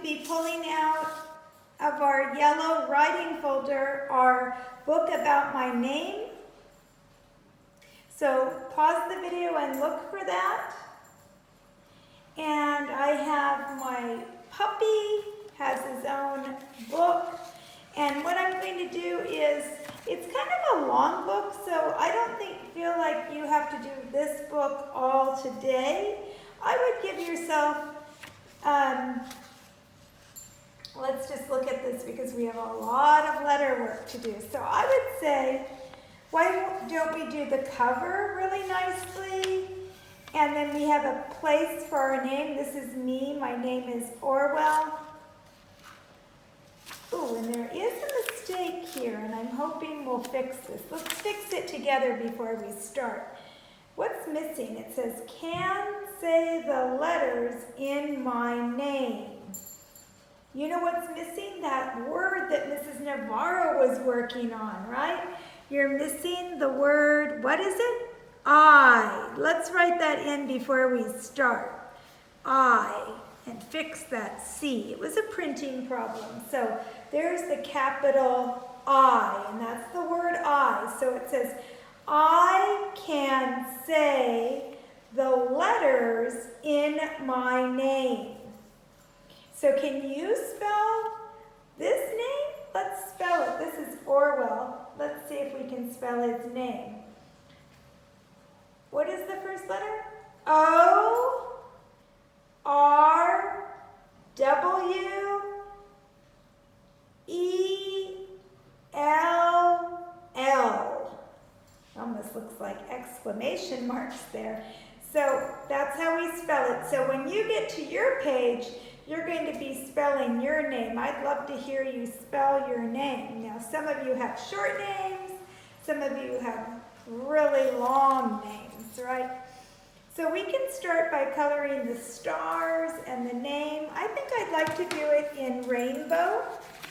be pulling out of our yellow writing folder our book about my name. So pause the video and look for that. And I have my puppy has his own book. And what I'm going to do is, it's kind of a long book, so I don't feel like you have to do this book all today. I would give yourself, let's just look at this because we have a lot of letter work to do. So I would say, why don't we do the cover really nicely? And then we have a place for our name. This is me. My name is Orwell. Oh, and there is a mistake here, and I'm hoping we'll fix this. Let's fix it together before we start. What's missing? It says, can say the letters in my name. You know what's missing? That word that Mrs. Navarro was working on, right? You're missing the word, what is it? I. Let's write that in before we start. I. And fix that C. It was a printing problem. So there's the capital I, and that's the word I. So it says, I can say the letters in my name. So can you spell this name? Let's spell it. This is Orwell. Let's see if we can spell his name. What is the first letter? O. R W E L L. Almost looks like exclamation marks there. So that's how we spell it. So when you get to your page, you're going to be spelling your name. I'd love to hear you spell your name. Now, some of you have short names. Some of you have really long names, right? So we can start by coloring the stars and the name. I think I'd like to do it in rainbow.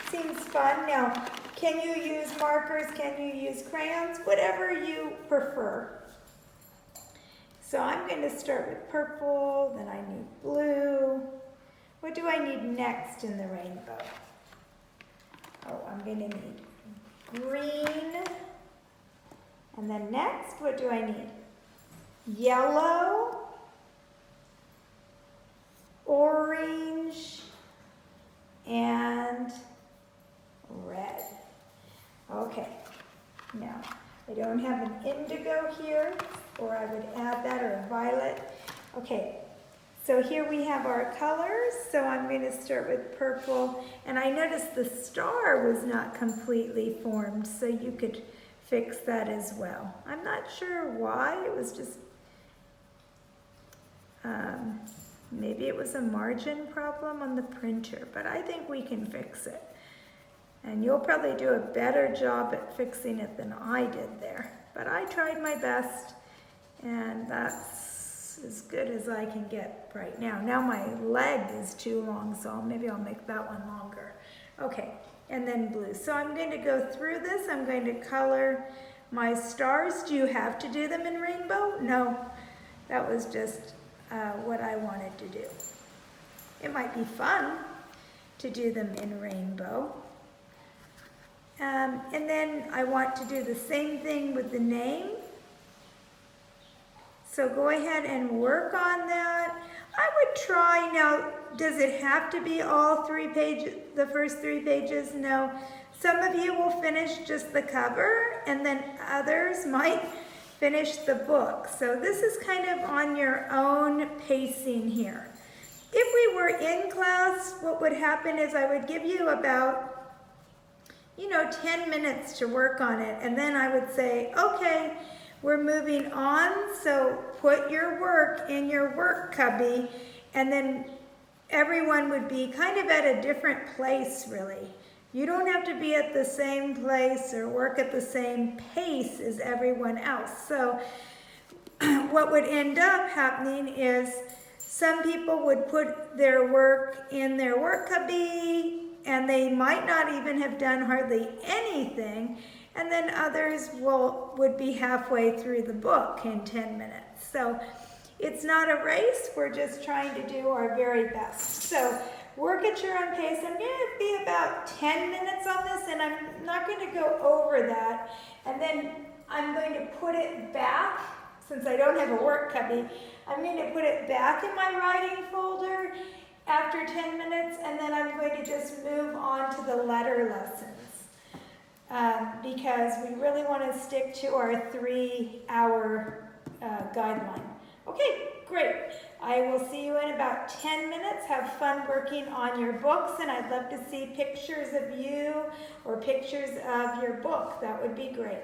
Seems fun. Now, can you use markers? Can you use crayons? Whatever you prefer. So I'm going to start with purple, then I need blue. What do I need next in the rainbow? Oh, I'm going to need green. And then next, what do I need? Yellow, orange, and red. Okay, now I don't have an indigo here, or I would add that, or a violet. Okay, so here we have our colors. So I'm going to start with purple, and I noticed the star was not completely formed, so you could fix that as well. I'm not sure why, it was just maybe it was a margin problem on the printer, but I think we can fix it. And you'll probably do a better job at fixing it than I did there. But I tried my best, and that's as good as I can get right now. Now my leg is too long, so maybe I'll make that one longer. Okay, and then blue. So I'm going to go through this. I'm going to color my stars. Do you have to do them in rainbow? No, that was just what I wanted to do. It might be fun to do them in rainbow. And then I want to do the same thing with the name. So go ahead and work on that. I would try, now, does it have to be all 3 pages, the first 3 pages? No. Some of you will finish just the cover, and then others might finish the book. So this is kind of on your own pacing here. If we were in class, what would happen is I would give you about, 10 minutes to work on it. And then I would say, okay, we're moving on. So put your work in your work cubby. And then everyone would be kind of at a different place, really. You don't have to be at the same place or work at the same pace as everyone else. So what would end up happening is some people would put their work in their work cubby, and they might not even have done hardly anything, and then others would be halfway through the book in 10 minutes. So it's not a race, we're just trying to do our very best. So work at your own pace. I'm going to be about 10 minutes on this, and I'm not going to go over that. And then I'm going to put it back, since I don't have a work cubby, I'm going to put it back in my writing folder after 10 minutes, and then I'm going to just move on to the letter lessons. Because we really want to stick to our 3-hour guideline. Okay, great. I will see you in about 10 minutes. Have fun working on your books, and I'd love to see pictures of you or pictures of your book. That would be great.